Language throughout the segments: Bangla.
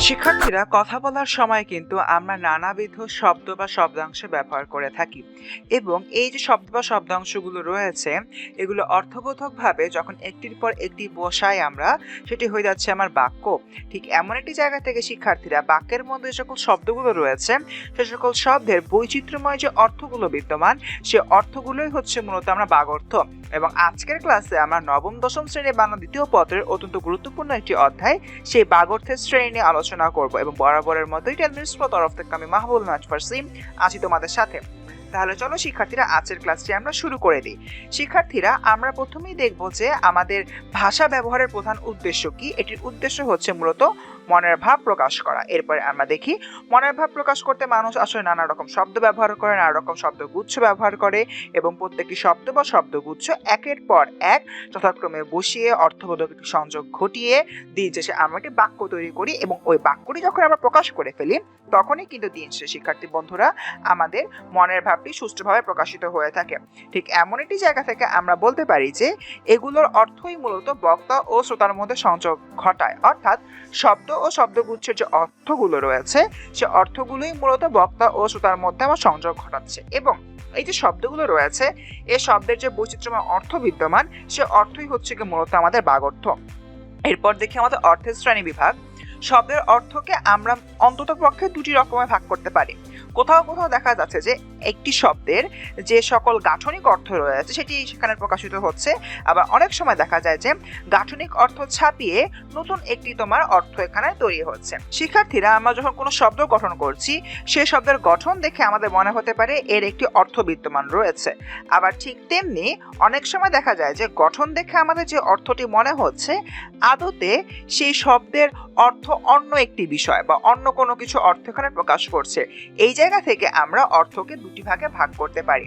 শিক্ষার্থীরা কথা বলার সময় কিন্তু আমরা নানাবিধ শব্দ বা শব্দাংশ ব্যবহার করে থাকি এবং এই যে শব্দ বা শব্দাংশগুলো রয়েছে এগুলো অর্থবোধকভাবে যখন একটির পর একটি বসাই আমরা সেটি হয়ে যাচ্ছে আমার বাক্য। ঠিক এমন একটি জায়গা থেকে শিক্ষার্থীরা বাক্যের মধ্যে যে সকল শব্দগুলো রয়েছে সে সকল শব্দের বৈচিত্র্যময় যে অর্থগুলো বিদ্যমান সে অর্থগুলোই হচ্ছে মূলত আমরা বাগর্থ। এবং আজকের ক্লাসে আমরা নবম দশম শ্রেণীর বাংলা দ্বিতীয় পত্রের অত্যন্ত গুরুত্বপূর্ণ একটি অধ্যায় সেই বাগর্থের শ্রেণী নিয়ে আলোচনা করব এবং বরাবরের মতোই 10 মিনিটস প্রো তরফ থেকে আমি মাহবুবুল নাজ ফার্সি আছি তোমাদের সাথে। তাহলে চলো শিক্ষার্থীরা আজকের ক্লাসটি আমরা শুরু করে দিই। শিক্ষার্থীরা আমরা প্রথমেই দেখব যে আমাদের ভাষা ব্যবহারের প্রধান উদ্দেশ্য কি। এটির উদ্দেশ্য হচ্ছে মূলত মনের ভাব প্রকাশ করা। এরপরে আমরা দেখি মনের ভাব প্রকাশ করতে মানুষ আসলে নানা রকম শব্দ ব্যবহার করে, নানা রকম শব্দগুচ্ছ ব্যবহার করে এবং প্রত্যেকটি শব্দ বা শব্দগুচ্ছ একের পর এক যথাক্রমে বসিয়ে অর্থবোধক একটি সংযোগ ঘটিয়ে দিন শেষে আমরা একটি বাক্য তৈরি করি এবং ওই বাক্যটি যখন আমরা প্রকাশ করে ফেলি তখনই কিন্তু দিন শেষে শিক্ষার্থী বন্ধুরা আমাদের মনের ভাবটি সুষ্ঠুভাবে প্রকাশিত হয়ে থাকে। ঠিক এমন একটি জায়গা থেকে আমরা বলতে পারি যে এগুলোর অর্থই মূলত বক্তা ও শ্রোতার মধ্যে সংযোগ ঘটায়, অর্থাৎ শব্দ ও শব্দগুচ্ছের যে অর্থগুলো রয়েছে সে অর্থগুলোই মূলত বক্তা ও শ্রোতার মধ্যে আমার সংযোগ ঘটাচ্ছে এবং এই যে শব্দগুলো রয়েছে এই শব্দের যে বৈচিত্র্যময় অর্থ বিদ্যমান সে অর্থই হচ্ছে কি মূলত আমাদের বাগর্থ। এরপর দেখি আমাদের অর্থের শ্রেণী বিভাগ। শব্দের অর্থকে আমরা অন্তত পক্ষে দুটি রকমে ভাগ করতে পারি। কোথাও কোথাও দেখা যাচ্ছে যে একটি শব্দের যে সকল গাঠনিক অর্থ রয়েছে সেটি সেখানে প্রকাশিত হচ্ছে, আবার অনেক সময় দেখা যায় যে গাঠনিক অর্থ ছাপিয়ে নতুন একটি তোমার অর্থ এখানে তৈরি হচ্ছে। শিক্ষার্থীরা আমরা যখন কোনো শব্দ গঠন করছি সেই শব্দের গঠন দেখে আমাদের মনে হতে পারে এর একটি অর্থ বিদ্যমান রয়েছে, আবার ঠিক তেমনি অনেক সময় দেখা যায় যে গঠন দেখে আমাদের যে অর্থটি মনে হচ্ছে আদতে সেই শব্দের অর্থ অন্য একটি বিষয় বা অন্য কোনো কিছু অর্থ এখানে প্রকাশ করছে। এই জায়গা থেকে আমরা অর্থকে দুটি ভাগে ভাগ করতে পারি।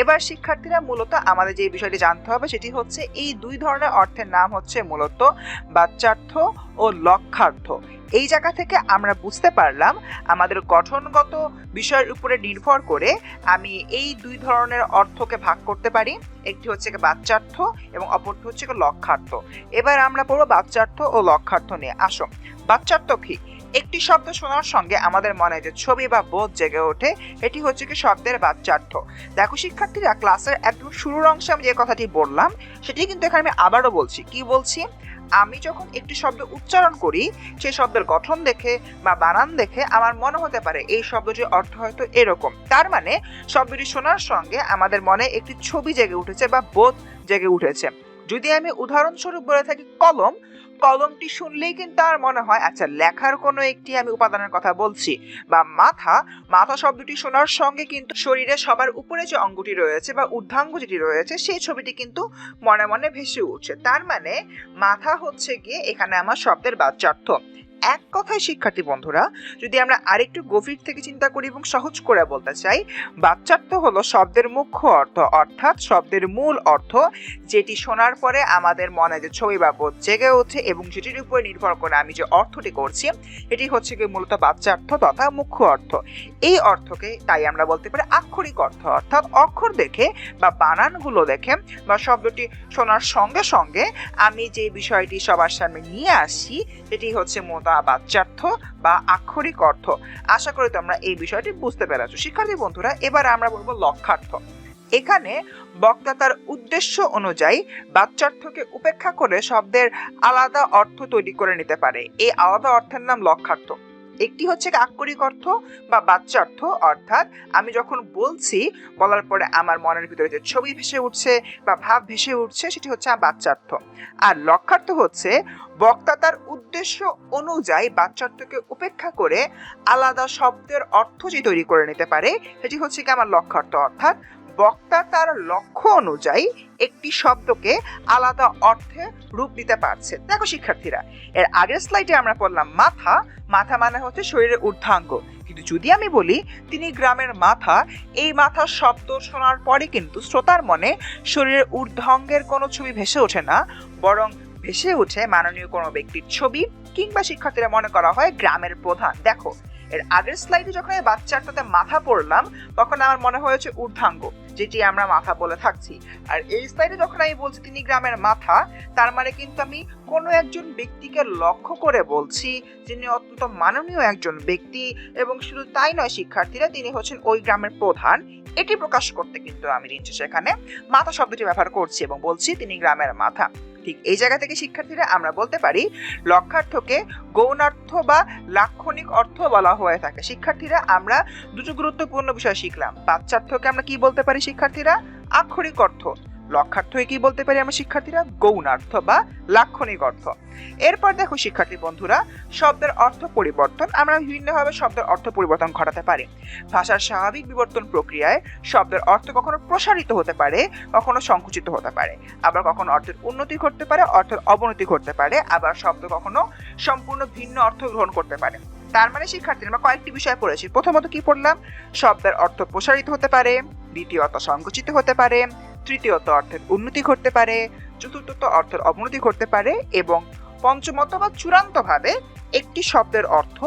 এবার শিক্ষার্থীরা মূলত আমাদের যে বিষয়টি জানতে হবে সেটি হচ্ছে এই দুই ধরনের অর্থের নাম হচ্ছে মূলত বাচ্যার্থ ও লক্ষ্যার্থ। এই জায়গা থেকে আমরা বুঝতে পারলাম আমাদের গঠনগত বিষয়ের উপরে নির্ভর করে আমি এই দুই ধরনের অর্থকে ভাগ করতে পারি। একটি হচ্ছে বাচ্যার্থ এবং অপরটি হচ্ছে লক্ষ্যার্থ। এবার আমরা পড়ব বাচ্যার্থ ও লক্ষ্যার্থ নিয়ে। আসো, বাচ্যার্থ কি? একটি শব্দ শোনার সঙ্গে আমাদের মনে যে ছবি বা বোধ জেগে ওঠে এটি হচ্ছে কি শব্দের বাচ্যার্থ। দেখো শিক্ষার্থীরা, ক্লাসের একদম শুরুর অংশে আমি যে কথাটি বললাম সেটি কিন্তু এখানে আমি আবারও বলছি। কি বলছি? আমি যখন একটি শব্দ উচ্চারণ করি সেই শব্দের গঠন দেখে বা বানান দেখে আমার মনে হতে পারে এই শব্দটির অর্থ হয়তো এরকম। তার মানে শব্দটি শোনার সঙ্গে আমাদের মনে একটি ছবি জেগে উঠেছে বা বোধ জেগে উঠেছে। যদি আমি উদাহরণস্বরূপ বলে থাকি কলম, কলমটি শুনলেই কিন্তু আর মনে হয় আচ্ছা লেখার কোনো একটি আমি উপাদানের কথা বলছি। বা মাথা, মাথা শব্দটি শোনার সঙ্গে কিন্তু শরীরে সবার উপরে যে অঙ্গটি রয়েছে বা ঊর্ধ্বাঙ্গ যেটি রয়েছে সেই ছবিটি কিন্তু মনে মনে ভেসে উঠছে। তার মানে মাথা হচ্ছে গিয়ে এখানে আমার শব্দের বাচ্যার্থ। এক কথায় শিক্ষার্থী বন্ধুরা, যদি আমরা আরেকটু গভীর থেকে চিন্তা করি এবং সহজ করে বলতে চাই, বাচ্যার্থ হলো শব্দের মুখ্য অর্থ, অর্থাৎ শব্দের মূল অর্থ যেটি শোনার পরে আমাদের মনে যে ছবি বা বোধ জেগে ওঠে এবং যেটির উপরে নির্ভর করে আমি যে অর্থটি করছি এটি হচ্ছে কি মূলত বাচ্যার্থ তথা মুখ্য অর্থ। এই অর্থকে তাই আমরা বলতে পারি আক্ষরিক অর্থ, অর্থাৎ অক্ষর দেখে বা বানানগুলো দেখে বা শব্দটি শোনার সঙ্গে সঙ্গে আমি যে বিষয়টি সবার সামনে নিয়ে আসি সেটি হচ্ছে মূলত বাচ্যার্থ বা আক্ষরিক অর্থ। আশা করি তোমরা এই বিষয়টি বুঝতে পেরেছো। শিক্ষার্থী বন্ধুরা, এবার আমরা বলবো লক্ষ্যার্থ। এখানে বক্তা তার উদ্দেশ্য অনুযায়ী বাচ্যার্থকে উপেক্ষা করে শব্দের আলাদা অর্থ তৈরি করে নিতে পারে। এই আলাদা অর্থের নাম লক্ষ্যার্থ। একটি হচ্ছে আক্ষরিক অর্থ বা বাচ্যার্থ, অর্থাৎ আমি যখন বলছি বলার পরে আমার মনের ভিতরে যে ছবি ভেসে উঠছে বা ভাব ভেসে উঠছে সেটি হচ্ছে বাচ্যার্থ। আর লক্ষ্যার্থ হচ্ছে বক্তা তার উদ্দেশ্য অনুযায়ী বাচ্যার্থকে উপেক্ষা করে আলাদা শব্দের অর্থ যে তৈরি করে নিতে পারে সেটি হচ্ছে কি আমার লক্ষ্যার্থ, অর্থাৎ বক্তা তার লক্ষ্য অনুযায়ী একটি শব্দকে আলাদা অর্থে রূপ দিতে পারছে। দেখো শিক্ষার্থীরা, এর আগের স্লাইডে আমরা পড়লাম মাথা, মাথা মানে হচ্ছে শরীরের ঊর্ধ্বাঙ্গ। কিন্তু যদি আমি বলি তিনি গ্রামের মাথা, এই মাথা শব্দ শোনার পরে কিন্তু শ্রোতার মনে শরীরের ঊর্ধ্বাঙ্গের কোনো ছবি ভেসে ওঠে না, বরং ভেসে ওঠে মাননীয় কোনো ব্যক্তির ছবি কিংবা শিক্ষার্থীরা মনে করা হয় গ্রামের প্রধান। দেখো এর আগের স্লাইডে যখন এই বাচ্চাটাতে মাথা পড়লাম তখন আমার মনে হয়েছে ঊর্ধ্বাঙ্গ, যেটি আমরা মাথা বলে থাকছি। আর এই সাইডে যখন আমি বলছি তিনি গ্রামের মাথা, তার মানে কিন্তু আমি কোনো একজন ব্যক্তিকে লক্ষ্য করে বলছি যিনি অত্যন্ত মাননীয় একজন ব্যক্তি, এবং শুধু তাই নয় শিক্ষার্থীরা, তিনি হচ্ছেন ওই গ্রামের প্রধান। এটি প্রকাশ করতে কিন্তু আমি দিন শেষে এখানে মাথা শব্দটি ব্যবহার করছি এবং বলছি তিনি গ্রামের মাথা। ঠিক এই জায়গা থেকে শিক্ষার্থীরা আমরা বলতে পারি লক্ষার্থকে গৌণার্থ বা লাক্ষণিক অর্থ বলা হয়ে থাকে। শিক্ষার্থীরা আমরা দুটো গুরুত্বপূর্ণ বিষয় শিখলাম। বাচ্চার্থকে আমরা কি বলতে পারি শিক্ষার্থীরা? আক্ষরিক অর্থ। লক্ষার্থকে কি বলতে পারি আমরা শিক্ষার্থীরা? গৌণার্থ বা লাক্ষণিক অর্থ। এরপর দেখো শিক্ষার্থী বন্ধুরা, শব্দের অর্থ পরিবর্তন। আমরা বিভিন্নভাবে শব্দের অর্থ পরিবর্তন ঘটাতে পারি। ভাষার স্বাভাবিক বিবর্তন প্রক্রিয়ায় শব্দের অর্থ কখনো প্রসারিত হতে পারে, কখনো সংকুচিত হতে পারে, আবার কখনো অর্থের উন্নতি ঘটতে পারে, অর্থের অবনতি ঘটতে পারে, আবার শব্দ কখনো সম্পূর্ণ ভিন্ন অর্থ গ্রহণ করতে পারে। তার মানে শিক্ষার্থী আমরা কয়েকটি বিষয় পড়েছি। প্রথমত কি পড়লাম? শব্দের অর্থ প্রসারিত হতে পারে, দ্বিতীয়ত সংকুচিত হতে পারে, তৃতীয়ত অর্থের উন্নতি ঘটতে পারে, চতুর্থত অর্থের অবনতি ঘটতে পারে, এবং পঞ্চমত বা চূড়ান্তভাবে একটি শব্দের অর্থ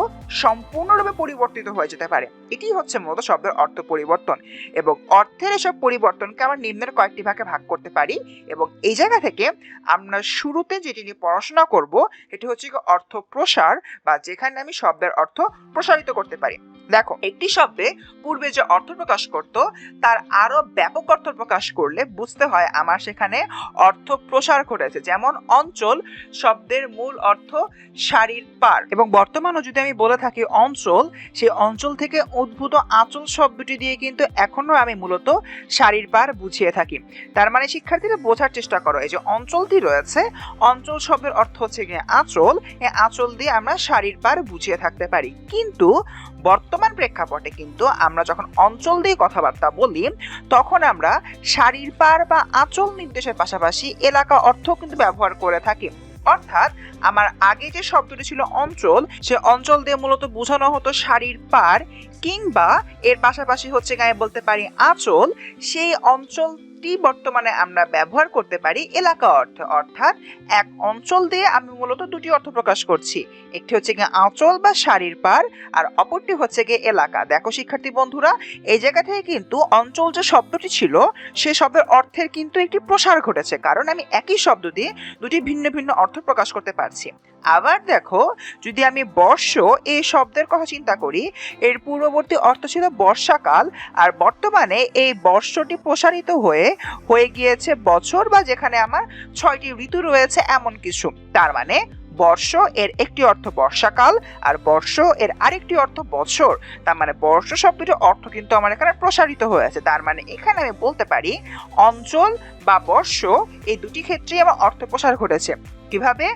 সম্পূর্ণরূপে পরিবর্তিত হয়ে যেতে পারে। এটি হচ্ছে মূলত শব্দের অর্থ পরিবর্তন। এবং অর্থের এসব পরিবর্তনকে আমরা নিম্নের কয়েকটি ভাগে ভাগ করতে পারি, এবং এই জায়গা থেকে আমরা শুরুতে যেটি নিয়ে পড়াশোনা করব এটি হচ্ছে অর্থ প্রসার, বা যেখানে আমি শব্দের অর্থ প্রসারিত করতে পারি। দেখো, একটি শব্দে পূর্বে যে অর্থ প্রকাশ করত তার আরো ব্যাপক অর্থ প্রকাশ করলে বুঝতে হয় আমার সেখানে অর্থ প্রসার ঘটেছে। যেমন অঞ্চল শব্দের মূল অর্থ সারির পার, এবং বর্তমানে যদি আমি বলে থাকি অঞ্চল, সেই অঞ্চল থেকে উদ্ভূত আঁচল শব্দটি দিয়ে কিন্তু এখনো আমি মূলত সারির পার বুঝিয়ে থাকি। তার মানে শিক্ষার্থীরা বোঝার চেষ্টা করো, এই যে অঞ্চলটি রয়েছে, অঞ্চল শব্দের অর্থ হচ্ছে গিয়ে আঁচল, এই আঁচল দিয়ে আমরা সারির পার বুঝিয়ে থাকতে পারি। কিন্তু বর্তমান প্রেক্ষাপটে কিন্তু আমরা যখন অঞ্চল দিয়ে কথাবার্তা বলি তখন আমরা সারির পার বা আঁচল নির্দেশের পাশাপাশি এলাকা অর্থ কিন্তু ব্যবহার করে থাকি। অর্থাৎ আমার আগে যে শব্দটি ছিল অঞ্চল, সে অঞ্চল দিয়ে মূলত বোঝানো হতো সারির পার, কিংবা এর পাশাপাশি হচ্ছে গায়ে বলতে পারি আঁচল। সেই অঞ্চলটি বর্তমানে আমরা ব্যবহার করতে পারি এলাকা অর্থে। অর্থাৎ এক অঞ্চল দিয়ে আমি মূলত দুটি অর্থ প্রকাশ করছি, একটি হচ্ছে গিয়ে আঁচল বা সারির পার, আর অপরটি হচ্ছে গিয়ে এলাকা। দেখো শিক্ষার্থী বন্ধুরা, এই জায়গা থেকে কিন্তু অঞ্চল যে শব্দটি ছিল সে শব্দের অর্থের কিন্তু একটি প্রসার ঘটেছে, কারণ আমি একই শব্দ দিয়ে দুটি ভিন্ন ভিন্ন অর্থ প্রকাশ করতে পারছি। আবার দেখো, যদি আমি বর্ষ এই শব্দের কথা চিন্তা করি, এর পূর্ববর্তী অর্থ ছিল বর্ষাকাল, আর বর্তমানে এই বর্ষটি প্রসারিত হয়ে গিয়েছে বছর, বা যেখানে আমার 6টি ঋতু রয়েছে এমন কিছু। তার মানে বর্ষ এর একটি অর্থ বর্ষাকাল, আর বর্ষ এর আরেকটি অর্থ বছর। তার মানে বর্ষ শব্দটির অর্থ কিন্তু আমার এখানে প্রসারিত হয়েছে। তার মানে এখানে আমি বলতে পারি অঞ্চল বা বর্ষ এই দুটি ক্ষেত্রেই আমার অর্থ প্রসার ঘটেছে। কিভাবে?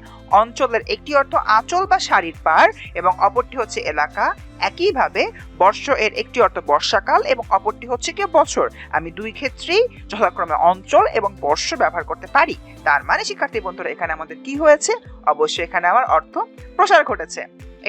অঞ্চলের একটি অর্থ আঁচল বা সারির পার এবং অপরটি হচ্ছে এলাকা। একইভাবে বর্ষ এর একটি অর্থ বর্ষাকাল এবং অপরটি হচ্ছে কি বছর। আমি দুই ক্ষেত্রেই যথাক্রমে অঞ্চল এবং বর্ষ ব্যবহার করতে পারি। তার মানে শিক্ষার্থী বন্ধুরা, এখানে আমাদের কি হয়েছে? অবশ্যই এখানে আমার অর্থ প্রসার ঘটেছে।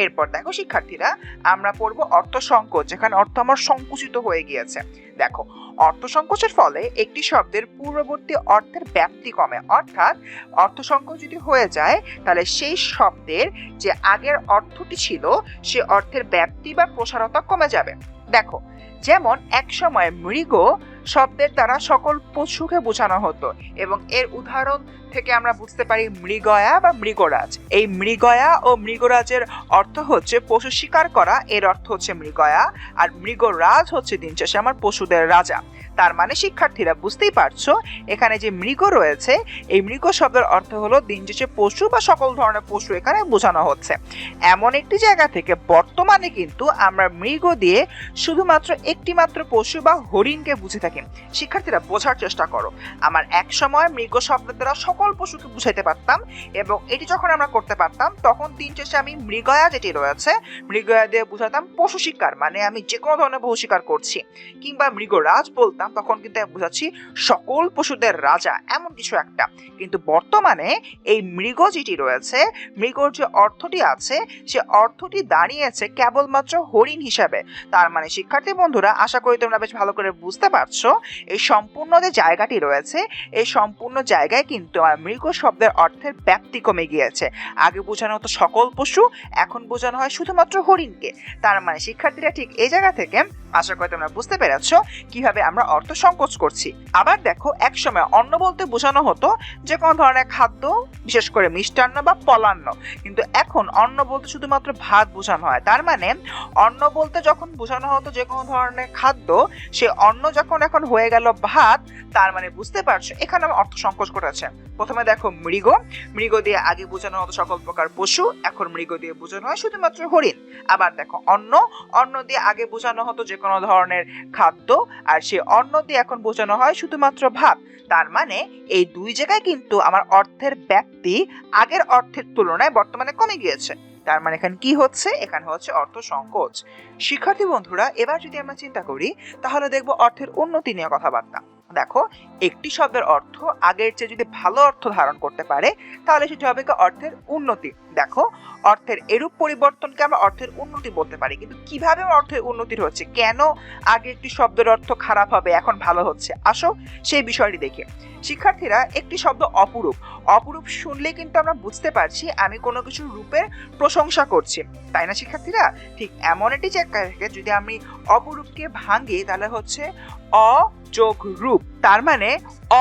এরপর দেখো শিক্ষার্থীরা, আমরা পড়বো অর্থ সংকোচ, যেখানে অর্থ আমার সংকুচিত হয়ে গিয়েছে। দেখো, অর্থ সংকোচের ফলে একটি শব্দের পূর্ববর্তী অর্থের ব্যাপ্তি কমে। অর্থাৎ অর্থ সংকোচ যদি হয়ে যায় তাহলে সেই শব্দের যে আগের অর্থটি ছিল সে অর্থের ব্যাপ্তি বা প্রসারতা কমে যাবে। দেখো, যেমন এক সময় মৃগ শব্দের দ্বারা সকল পশুকে বোঝানো হতো, এবং এর উদাহরণ থেকে আমরা বুঝতে পারি মৃগয়া বা মৃগরাজ। এই মৃগয়া ও মৃগরাজের অর্থ হচ্ছে পশু শিকার করা, এর অর্থ হচ্ছে মৃগয়া, আর মৃগরাজ হচ্ছে দিন শেষে আমার পশুদের রাজা। তার মানে শিক্ষার্থীরা বুঝতেই পারছো, এখানে যে মৃগ রয়েছে এই মৃগ শব্দের অর্থ হলো দিন শেষে পশু বা সকল ধরনের পশু এখানে বোঝানো হচ্ছে। এমন একটি জায়গা থেকে বর্তমানে কিন্তু আমরা মৃগ দিয়ে শুধুমাত্র একটি মাত্র পশু বা হরিণকে বুঝে থাকি। শিক্ষার্থীরা বোঝার চেষ্টা করো, আমার এক সময় মৃগ শব্দের দ্বারা সকল পশুকে বুঝাইতে পারতাম, এবং এটি যখন আমরা করতে পারতাম তখন দিন শেষে আমি মৃগয়া যেটি রয়েছে মৃগয়া দিয়ে বুঝাতাম পশু শিকার, মানে আমি যে কোনো ধরনের পশু শিকার করছি। কিংবা মৃগরাজ বলতাম, তখন কিন্তু আমি বুঝাচ্ছি সকল পশুদের রাজা, এমন কিছু একটা। কিন্তু বর্তমানে এই মৃগ যেটি রয়েছে, মৃগর যে অর্থটি আছে সে অর্থটি দাঁড়িয়েছে কেবলমাত্র হরিণ হিসাবে। তার মানে শিক্ষার্থী বন্ধুরা, আশা করি তোমরা বেশ ভালো করে বুঝতে পারছো এই সম্পূর্ণ যে জায়গাটি রয়েছে এই সম্পূর্ণ জায়গায় কিন্তু আমার মৃগ শব্দের অর্থের ব্যাপ্তি কমে গিয়েছে। আগে বোঝানো হতো সকল পশু, এখন বোঝানো হয় শুধুমাত্র হরিণকে। তার মানে শিক্ষার্থীরা ঠিক এই জায়গা থেকে আশা করি তোমরা বুঝতে পেরেছো কিভাবে আমরা অর্থ সংকোচ করছি। আবার দেখো, একসময় অন্ন বলতে বোঝানো হতো যে কোনো ধরনের খাদ্য, বিশেষ করে মিষ্টান্ন বা পলান্ন, কিন্তু এখন অন্ন বলতে শুধুমাত্র ভাত বোঝানো হয়। তার মানে অন্ন বলতে যখন বোঝানো হতো যে কোনো ধরনের খাদ্য, সে অন্ন যখন এখন হয়ে গেল ভাত, তার মানে বুঝতে পারছো এখানে আমার অর্থ সংকোচ ঘটেছে। প্রথমে দেখো মৃগ, মৃগ দিয়ে আগে বোঝানো হতো সকল প্রকার পশু, এখন মৃগ দিয়ে বোঝানো হয় শুধুমাত্র হরিণ। আবার দেখো অন্ন, অন্ন দিয়ে আগে বোঝানো হতো যে কোনো ধরনের খাদ্য, আর সে অন্ন দিয়ে এখন বোঝানো হয় শুধুমাত্র ভাত। তার মানে এই দুই জায়গায় কিন্তু আমার অর্থের ব্যাপ্তি আগের অর্থের তুলনায় বর্তমানে কমে গিয়েছে। তার মানে এখানে কি হচ্ছে? এখানে হচ্ছে অর্থ সংকোচ। শিক্ষার্থী বন্ধুরা, এবার যদি আমরা চিন্তা করি তাহলে দেখবো অর্থের উন্নতি নিয়ে কথাবার্তা। দেখো, একটি শব্দের অর্থ আগের চেয়ে যদি ভালো অর্থ ধারণ করতে পারে তাহলে সেটি হবে অর্থের উন্নতি। দেখো, অর্থের এরূপ পরিবর্তনকে আমরা অর্থের উন্নতি বলতে পারি। কিন্তু কিভাবে অর্থের উন্নতি হচ্ছে, কেন আগে একটি শব্দের অর্থ খারাপ হবে এখন ভালো হচ্ছে, আসো সেই বিষয়টি দেখি। শিক্ষার্থীরা, একটি শব্দ অপরূপ, অপরূপ শুনলে কিন্তু আমরা বুঝতে পারছি আমি কোনো কিছু রূপের প্রশংসা করছি, তাই না শিক্ষার্থীরা? ঠিক এমন একটি জায়গা থেকে যদি আমি অপরূপকে ভাঙি তাহলে হচ্ছে অ যোগ রূপ। তার মানে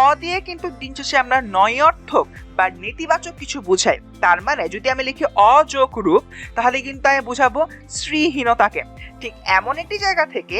অ দিয়ে কিন্তু দিন শেষে আমরা নয়ার্থক বা নেতিবাচক কিছু বুঝাই। তার মানে যদি আমি লিখি অযোগ রূপ তাহলে কিন্তু আমি বুঝাবো শ্রীহীনতাকে। ঠিক এমন একটি জায়গা থেকে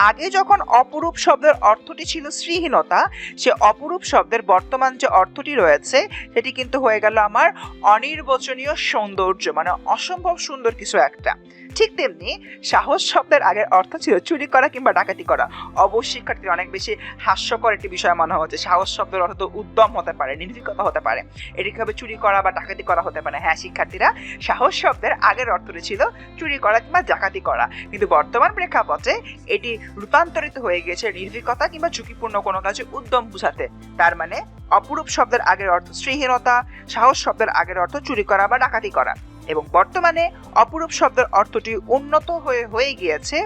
আগে যখন অপরূপ শব্দের অর্থটি ছিল শ্রীহীনতা, সে অপরূপ শব্দের বর্তমান যে অর্থটি রয়েছে সেটি কিন্তু হয়ে গেল আমার অনির্বচনীয় সৌন্দর্য, মানে অসম্ভব সুন্দর কিছু একটা। ঠিক তেমনি সাহস শব্দের আগের অর্থ ছিল চুরি করা কিংবা ডাকাতি করা। অবশ্যই শিক্ষার্থীর অনেক বেশি হাস্যকর একটি বিষয় মনে হচ্ছে। সাহস শব্দের অর্থ তো উদ্যম হতে পারে, নির্ভীকতা হতে পারে, এটি কিভাবে চুরি করা বা ডাকাতি করা হতে পারে? হ্যাঁ শিক্ষার্থীরা, সাহস শব্দের আগের অর্থটি ছিল চুরি করা কিংবা ডাকাতি করা, কিন্তু বর্তমান প্রেক্ষাপটে এটি রূপান্তরিত হয়ে গেছে নির্ভীকতা কিংবা ঝুঁকিপূর্ণ কোনো কাজে উদ্যম বুঝাতে। তার মানে অপরূপ শব্দের আগের অর্থ শ্রীহীনতা, সাহস শব্দের আগের অর্থ চুরি করা বা ডাকাতি করা, এবং বর্তমানে অপরূপ শব্দের অর্থটি উন্নত হয়ে গিয়েছে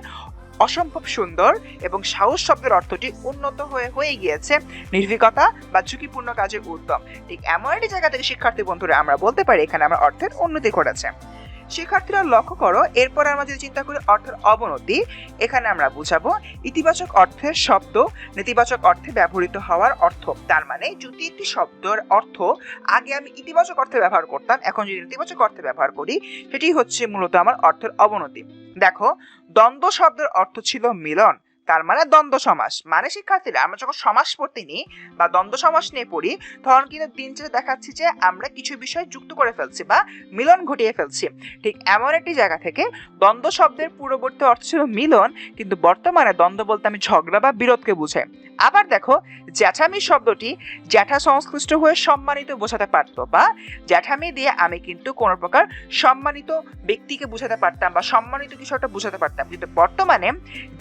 অসম্ভব সুন্দর, এবং সাহস শব্দের অর্থটি উন্নত হয়ে গিয়েছে নির্ভীকতা বা ঝুঁকিপূর্ণ কাজে উদ্যম। ঠিক এমন একটি জায়গা থেকে শিক্ষার্থী বন্ধুরা আমরা বলতে পারি এখানে আমার অর্থের উন্নতি ঘটেছে। শিক্ষার্থীরা লক্ষ্য করো, এরপর আমরা যদি চিন্তা করি অর্থের অবনতি, এখানে আমরা বুঝাবো ইতিবাচক অর্থের শব্দ নেতিবাচক অর্থে ব্যবহৃত হওয়ার অর্থ। তার মানে যদি একটি শব্দের অর্থ আগে আমি ইতিবাচক অর্থে ব্যবহার করতাম, এখন যদি নেতিবাচক অর্থে ব্যবহার করি, সেটি হচ্ছে মূলত আমার অর্থের অবনতি। দেখো, দ্বন্দ্ব শব্দের অর্থ ছিল মিলন, তার মানে দ্বন্দ্ব সমাস। মানে শিক্ষার্থীরা, আমরা যখন সমাস পড়তে নিই বা দ্বন্দ্ব সমাস নিয়ে পড়ি তখন কিন্তু দিন শেষে দেখাচ্ছি যে আমরা কিছু বিষয় যুক্ত করে ফেলছি বা মিলন ঘটিয়ে ফেলছি। ঠিক এমন একটি জায়গা থেকে দ্বন্দ্ব শব্দের পূর্ববর্তী অর্থ ছিল মিলন, কিন্তু বর্তমানে দ্বন্দ্ব বলতে আমি ঝগড়া বা বিরোধকে বুঝাই। আবার দেখো, জ্যাঠামি শব্দটি জ্যাঠা সংশ্লিষ্ট হয়ে সম্মানিত বোঝাতে পারতো, বা জ্যাঠামি দিয়ে আমি কিন্তু কোনো প্রকার সম্মানিত ব্যক্তিকে বোঝাতে পারতাম বা সম্মানিত কিছু একটা বোঝাতে পারতাম, কিন্তু বর্তমানে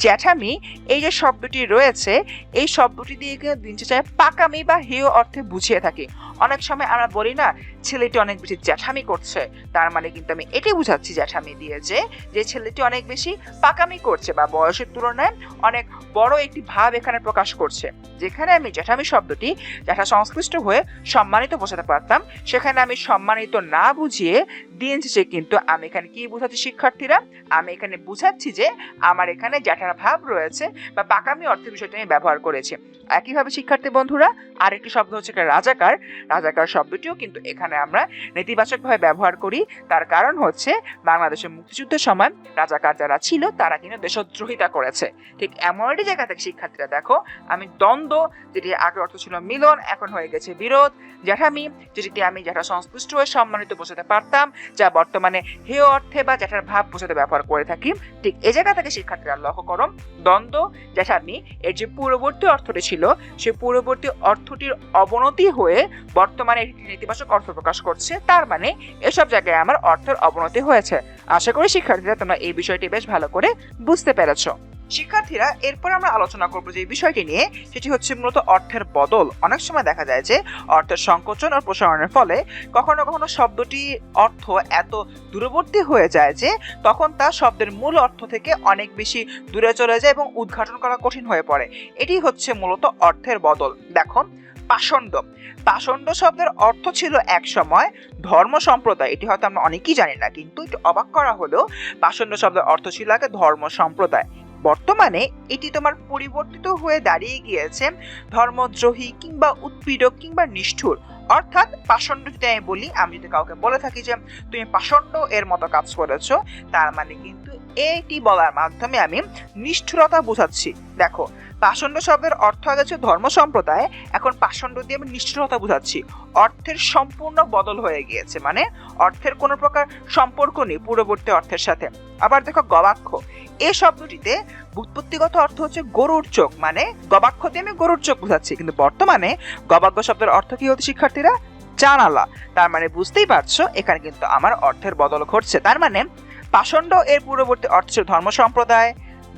জ্যাঠামি এই যে শব্দটি রয়েছে এই শব্দটি দিয়ে দিন শেষে পাকামি বা হেয় অর্থে বুঝিয়ে থাকি। অনেক সময় আমরা বলি না, ছেলেটি অনেক বেশি জ্যাঠামি করছে, তার মানে কিন্তু আমি এটি বুঝাচ্ছি জ্যাঠামি দিয়ে যে ছেলেটি অনেক বেশি পাকামি করছে বা বয়সের তুলনায় অনেক বড় একটি ভাব এখানে প্রকাশ করছে। যেখানে আমি জ্যাঠামি শব্দটি জ্যাঠা সংশ্লিষ্ট হয়ে সম্মানিত বোঝাতে পারতাম, সেখানে আমি সম্মানিত না বুঝিয়ে দিন শেষে কিন্তু আমি এখানে কি বুঝাচ্ছি শিক্ষার্থীরা? আমি এখানে বুঝাচ্ছি যে আমার এখানে জ্যাঠার ভাব রয়েছে বা পাকামি অর্থের বিষয়টা আমি ব্যবহার করেছি। একইভাবে শিক্ষার্থী বন্ধুরা, আরেকটি শব্দ হচ্ছে রাজাকার। রাজাকার শব্দটিও কিন্তু এখানে আমরা নেতিবাচকভাবে ব্যবহার করি। তার কারণ হচ্ছে বাংলাদেশের মুক্তিযুদ্ধের সময় রাজাকার যারা ছিল তারা কিন্তু দেশদ্রোহিতা করেছে। ঠিক এমন একটি জায়গা থেকে শিক্ষার্থীরা দেখো, আমি দ্বন্দ্ব, যেটি আগে অর্থ ছিল মিলন, এখন হয়ে গেছে বিরোধ। জ্যাঠামি, যেটি আমি জ্যাঠা সংশ্লিষ্ট হয়ে সম্মানিত বোঝাতে পারতাম, যা বর্তমানে হেয় অর্থে বা জ্যাঠার ভাব বোঝাতে ব্যবহার করে থাকি। ঠিক এই জায়গা থেকে শিক্ষার্থীরা লক্ষ্য করো, দ্বন্দ্ব জ্যাঠামি এর যে পূর্ববর্তী অর্থটি ছিল সেই পূর্ববর্তী অর্থটির অবনতি হয়ে বর্তমানে একটি নেতিবাচক অর্থ প্রকাশ করছে। তার মানে এসব জায়গায় আমার অর্থের অবনতি হয়েছে। আশা করি শিক্ষার্থীরা তোমরা এই বিষয়টি বেশ ভালো করে বুঝতে পেরেছো। শিক্ষার্থীরা, এরপর আমরা আলোচনা করবো যে বিষয়টি নিয়ে, সেটি হচ্ছে মূলত অর্থের বদল। অনেক সময় দেখা যায় যে অর্থের সংকোচন ও প্রসারণের ফলে কখনো কখনো শব্দটি অর্থ এত দূরবর্তী হয়ে যায় যে তখন তা শব্দের মূল অর্থ থেকে অনেক বেশি দূরে চলে যায় এবং উদ্ঘাটন করা কঠিন হয়ে পড়ে। এটি হচ্ছে মূলত অর্থের বদল। দেখো, পাষণ্ড, পাষণ্ড শব্দের অর্থ ছিল এক সময় ধর্ম সম্প্রদায়। এটি হয়তো আমরা অনেকেই জানি না, কিন্তু একটু অবাক করা হলেও পাষণ্ড শব্দের অর্থ ছিল আগে ধর্ম সম্প্রদায়। বর্তমানে এটি তোমার পরিবর্তিত হয়ে দাঁড়িয়ে গিয়েছে ধর্মদ্রোহী কিংবা উৎপীড়ক কিংবা নিষ্ঠুর। অর্থাৎ পাষণ্ড যদি আমি বলি, আমি যদি কাউকে বলে থাকি যে তুমি পাষণ্ড এর মতো কাজ করেছো, তার মানে কিন্তু এটি বলার মাধ্যমে আমি নিষ্ঠুরতা বোঝাচ্ছি। দেখো, পাষণ্ড শব্দের অর্থ আগে ছিল ধর্ম সম্প্রদায়, এখন পাষণ্ড দিয়ে আমি নিষ্ঠুরতা বোঝাচ্ছি। অর্থের সম্পূর্ণ বদল হয়ে গিয়েছে, মানে অর্থের কোনো প্রকার সম্পর্ক নেই পূর্ববর্তী অর্থের সাথে। আবার দেখো, গবাক্ষ এই শব্দটিতে ব্যুৎপত্তিগত অর্থ হচ্ছে গরুর চোখ, মানে গবাক্ষ দিয়ে আমি গরুর চোখ বোঝাচ্ছি, কিন্তু বর্তমানে গবাক্ষ শব্দের অর্থ কি হচ্ছে শিক্ষার্থীরা? জানালা। তার মানে বুঝতেই পারছো এখানে কিন্তু আমার অর্থের বদল ঘটছে। তার মানে পাষণ্ড এর পূর্ববর্তী অর্থ ছিল ধর্ম সম্প্রদায়,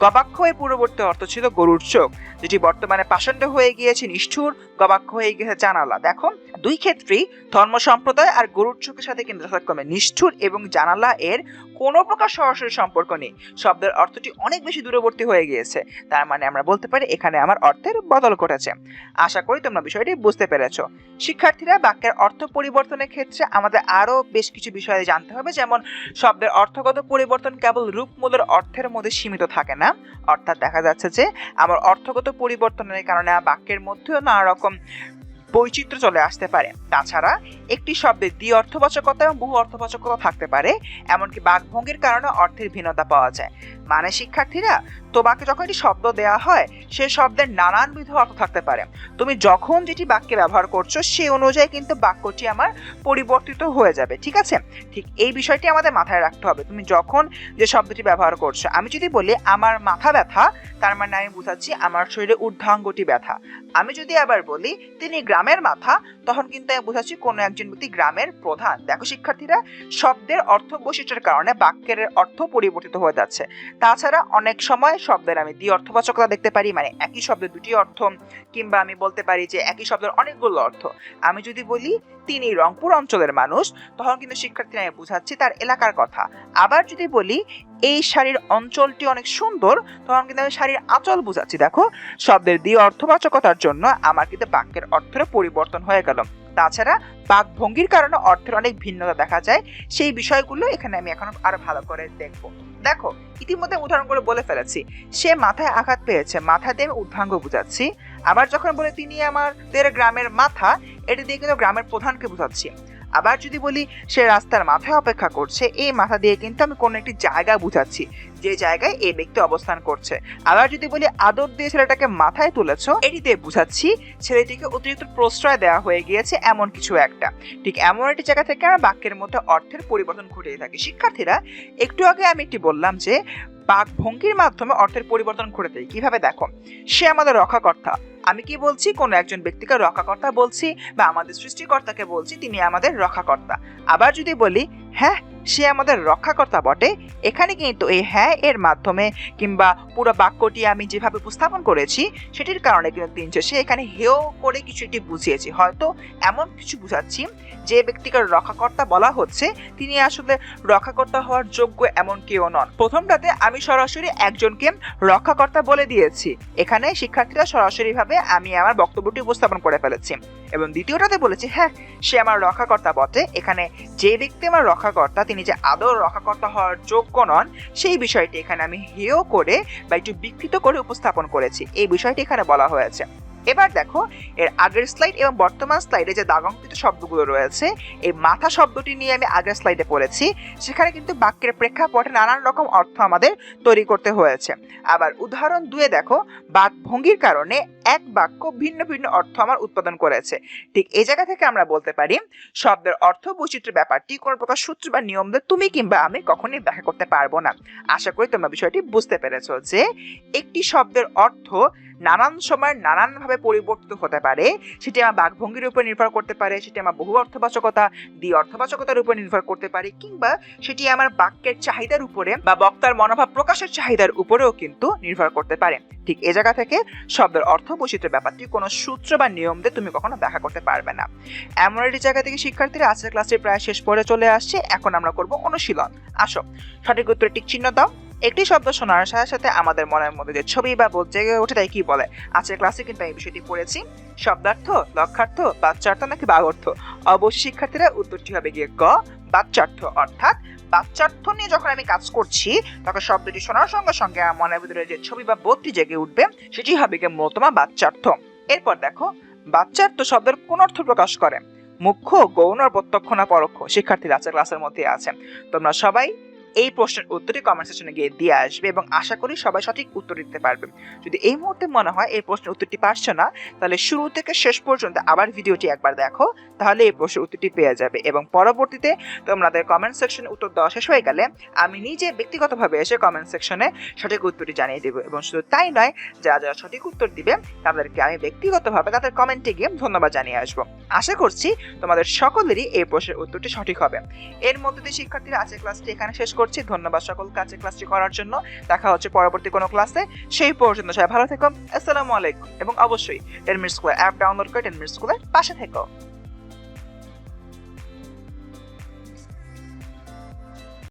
গবাক্ষ এর পূর্ববর্তী অর্থ ছিল গরুর চোখ, যেটি বর্তমানে পাষণ্ড হয়ে গিয়েছে নিষ্ঠুর, গবাক্ষ হয়ে গিয়েছে জানালা। দেখো, দুই ক্ষেত্রেই ধর্ম সম্প্রদায় আর গরুর চোখের সাথে কিন্তু যথাক্রমে নিষ্ঠুর এবং জানালা এর কোনো প্রকার সরাসরি সম্পর্ক নেই। শব্দের অর্থটি অনেক বেশি দূরবর্তী হয়ে গিয়েছে। তার মানে আমরা বলতে পারি এখানে আমার অর্থের বদল ঘটেছে। আশা করি তোমরা বিষয়টি বুঝতে পেরেছো। শিক্ষার্থীরা, বাক্যের অর্থ পরিবর্তনের ক্ষেত্রে আমাদের আরো বেশ কিছু বিষয় জানতে হবে, যেমন শব্দের অর্থগত পরিবর্তন কেবল রূপমূলের অর্থের মধ্যে সীমিত থাকে না। অর্থাৎ দেখা যাচ্ছে যে আমার অর্থগত পরিবর্তনের কারণে বাক্যের মধ্যেও নানা রকম বৈচিত্র্য চলে আসতে পারে। তাছাড়া একটি শব্দের দ্বি অর্থবাচকতা এবং বহু অর্থবাচকতা থাকতে পারে, এমনকি বাকভঙ্গির কারণে অর্থের ভিন্নতা পাওয়া যায়। মানে শিক্ষার্থীরা, তোমাকে যখন একটি শব্দ দেওয়া হয়, সেই শব্দের নানানবিধ অর্থ থাকতে পারে। তুমি যখন যেটি বাক্যে ব্যবহার করছো সেই অনুযায়ী কিন্তু বাক্যটি আমার পরিবর্তিত হয়ে যাবে, ঠিক আছে? ঠিক এই বিষয়টি আমাদের মাথায় রাখতে হবে। তুমি যখন যে শব্দটি ব্যবহার করছো, আমি যদি বলি আমার মাথা ব্যথা, তার মানে আমি বুঝাচ্ছি আমার শরীরে ঊর্ধ্বাঙ্গটি ব্যথা। আমি যদি আবার বলি তিনি গ্রামের মাথা, তখন কিন্তু আমি বুঝাচ্ছি কোনো একজন ব্যক্তি গ্রামের প্রধান। দেখো শিক্ষার্থীরা, শব্দের অর্থ বৈশিষ্ট্যের কারণে বাক্যের অর্থ পরিবর্তিত হয়ে যাচ্ছে। তাছাড়া অনেক সময় শব্দের আমি দ্বি অর্থবাচকতা দেখতে পারি, মানে একই শব্দের দুটি অর্থ, কিংবা আমি বলতে পারি যে একই শব্দের অনেকগুলো অর্থ। আমি যদি বলি তিনি রংপুর অঞ্চলের মানুষ, তখন কিন্তু শিক্ষার্থীরা আমি বুঝাচ্ছি তার এলাকার কথা। আবার যদি বলি এই শাড়ির অঞ্চলটি অনেক সুন্দর, তখন কিন্তু আমি শাড়ির আঁচল বুঝাচ্ছি। দেখো, শব্দের দ্বি অর্থবাচকতার জন্য আমার কিন্তু বাক্যের অর্থের পরিবর্তন হয়ে গেল। তাছাড়া বাকভঙ্গির কারণে অর্থের অনেক ভিন্নতা দেখা যায়। সেই বিষয়গুলো এখানে আমি এখন আরো ভালো করে দেখবো। দেখো, ইতিমধ্যে উদাহরণ করে বলে ফেলেছি, সে মাথায় আঘাত পেয়েছে, মাথা দিয়ে আমি ঊর্ধ্বাঙ্গ বুঝাচ্ছি। আবার যখন বলে তিনি আমাদের গ্রামের মাথা, এটা দিয়ে কিন্তু গ্রামের প্রধানকে বুঝাচ্ছি। আবার যদি বলি সে রাস্তার মাথায় অপেক্ষা করছে, এই মাথা দিয়ে কিন্তু আমি কোনো একটি জায়গা বুঝাচ্ছি, যে জায়গায় এই ব্যক্তি অবস্থান করছে। আবার যদি বলি আদর দিয়ে ছেলেটাকে মাথায় তুলেছো, এটি দিয়ে বুঝাচ্ছি ছেলেটিকে অতিরিক্ত প্রশ্রয় দেওয়া হয়ে গিয়েছে এমন কিছু একটা। ঠিক এমন একটি জায়গা থেকে আমরা বাক্যের মধ্যে অর্থের পরিবর্তন ঘটিয়ে থাকি। শিক্ষার্থীরা, একটু আগে আমি একটি বললাম যে বাকভঙ্গির মাধ্যমে অর্থের পরিবর্তন ঘটে থাকে। কিভাবে? দেখো, সে আমাদের রক্ষাকর্তা। আমি কি বলছি? কোনো একজন ব্যক্তিকে রক্ষাকর্তা বলছি, বা আমাদের সৃষ্টিকর্তাকে বলছি তিনি আমাদের রক্ষাকর্তা। আবার যদি বলি হ্যাঁ, সে আমাদের রক্ষাকর্তা বটে, এখানে কিন্তু এই হ্যাঁ এর মাধ্যমে কিংবা পুরো বাক্যটি আমি যেভাবে উপস্থাপন করেছি সেটির কারণে কিন্তু দিন শেষে এখানে হেয় করে কিছু একটি বুঝিয়েছি। হয়তো এমন কিছু বুঝাচ্ছি যে ব্যক্তিকে রক্ষাকর্তা বলা হচ্ছে তিনি আসলে রক্ষাকর্তা হওয়ার যোগ্য এমন কেউ নন। প্রথমটাতে আমি সরাসরি একজনকে রক্ষাকর্তা বলে দিয়েছি, এখানে শিক্ষার্থীরা সরাসরি ভাবে আমি আমার বক্তব্যটি উপস্থাপন করে ফেলেছি। এবং দ্বিতীয়টাতে বলেছি হ্যাঁ, সে আমার রক্ষাকর্তা বটে, এখানে যে ব্যক্তি আমার রক্ষাকর্তা তিনি যে আদৌ রক্ষাকর্তা হওয়ার যোগ্য নন সেই বিষয়টি এখানে আমি হেয় করে বা একটু বিকৃত করে উপস্থাপন করেছি। এই বিষয়টি এখানে বলা হয়েছে। এবার দেখো, এর আগের স্লাইড এবং বর্তমান স্লাইডে যে দাগাঙ্কিত শব্দগুলো রয়েছে, এই মাথা শব্দটি নিয়ে আমি আগের স্লাইডে পড়েছি। সেখানে কিন্তু বাক্যের প্রেক্ষাপটে নানান রকম অর্থ আমাদের তৈরি করতে হয়েছে। আবার উদাহরণ 2 দেখো, বাকভঙ্গির কারণে এক বাক্য ভিন্ন ভিন্ন অর্থ আমার উৎপাদন করেছে। ঠিক এই জায়গা থেকে আমরা বলতে পারি শব্দের অর্থ বৈচিত্র্যের ব্যাপারটি কোনো প্রকার সূত্র বা নিয়ম দিয়ে তুমি কিংবা আমি কখনোই ব্যাখ্যা করতে পারবো না। আশা করি তোমরা বিষয়টি বুঝতে পেরেছো যে একটি শব্দের অর্থ নানান সময় নানানভাবে পরিবর্তিত হতে পারে। সেটি আমার বাকভঙ্গির উপর নির্ভর করতে পারে, সেটি আমার বহু অর্থবাচকতা দ্বি অর্থবাচকতার উপর নির্ভর করতে পারে, কিংবা সেটি আমার বাক্যের চাহিদার উপরে বা বক্তার মনোভাব প্রকাশের চাহিদার উপরেও কিন্তু নির্ভর করতে পারে। ঠিক এই জায়গা থেকে শব্দের অর্থ বৈচিত্র্যের ব্যাপারটি কোনো সূত্র বা নিয়ম দিয়ে তুমি কখনো ব্যাখ্যা করতে পারবে না। এমন একটি জায়গা থেকে শিক্ষার্থীরা আজকের ক্লাসে প্রায় শেষ পরে চলে আসছে। এখন আমরা করব অনুশীলন। আসো, সঠিক উত্তরে টিক চিহ্ন দাও। একটি শব্দ শোনার সাথে সাথে আমাদের মনের মধ্যে যে ছবি বা বোধ জেগে ওঠে তাই কি বলে? আজকের ক্লাসে কিন্তু এই বিষয়টি পড়েছি। শব্দার্থ, লক্ষার্থ, বাচ্যার্থ নাকি বাগর্থ? অবশ্যই শিক্ষার্থীরা উত্তরটি হবে গিয়ে গ, বাচ্যার্থ। অর্থাৎ বাচ্যার্থ নিয়ে যখন আমি কাজ করছি তখন শব্দটি শোনার সঙ্গে সঙ্গে আমার মনের ভিতরে যে ছবি বা বোধটি জেগে উঠবে সেটি হবে গিয়ে মূলত বাচ্যার্থ। এরপর দেখো, বাচ্যার্থ শব্দের কোন অর্থ প্রকাশ করে? মুখ্য, গৌণ, আর প্রত্যক্ষ না পরোক্ষ? শিক্ষার্থীরা আজকের ক্লাসের মধ্যে আছে। তোমরা সবাই এই প্রশ্নের উত্তরটি কমেন্ট সেকশনে গিয়ে দিয়ে আসবে এবং আশা করি সবাই সঠিক উত্তর দিতে পারবে। যদি এই মুহূর্তে মনে হয় এই প্রশ্নের উত্তরটি পারছো না, তাহলে শুরু থেকে শেষ পর্যন্ত আবার ভিডিওটি একবার দেখো, তাহলে এই প্রশ্নের উত্তরটি পেয়ে যাবে। এবং পরবর্তীতে তোমাদের কমেন্ট সেকশনে উত্তর দেওয়া শেষ হয়ে গেলে আমি নিজে ব্যক্তিগতভাবে এসে কমেন্ট সেকশনে সঠিক উত্তরটি জানিয়ে দেবো। এবং শুধু তাই নয়, যারা যারা সঠিক উত্তর দিবে তাদেরকে আমি ব্যক্তিগতভাবে তাদের কমেন্টে গিয়ে ধন্যবাদ জানিয়ে আসবো। আশা করছি তোমাদের সকলেরই এই প্রশ্নের উত্তরটি সঠিক হবে। এর মধ্যে দিয়ে শিক্ষার্থীরা আজকের ক্লাসটি এখানে শেষ করছি। ধন্যবাদ সকলকে আজকের ক্লাসটি করার জন্য। দেখা হচ্ছে পরবর্তী কোনো ক্লাসে। সেই পর্যন্ত সবাই ভালো থেকো। আসসালামু আলাইকুম। এবং অবশ্যই 10 মিনিট স্কুল অ্যাপ ডাউনলোড করে 10 মিনিট স্কুলের পাশে থেকো।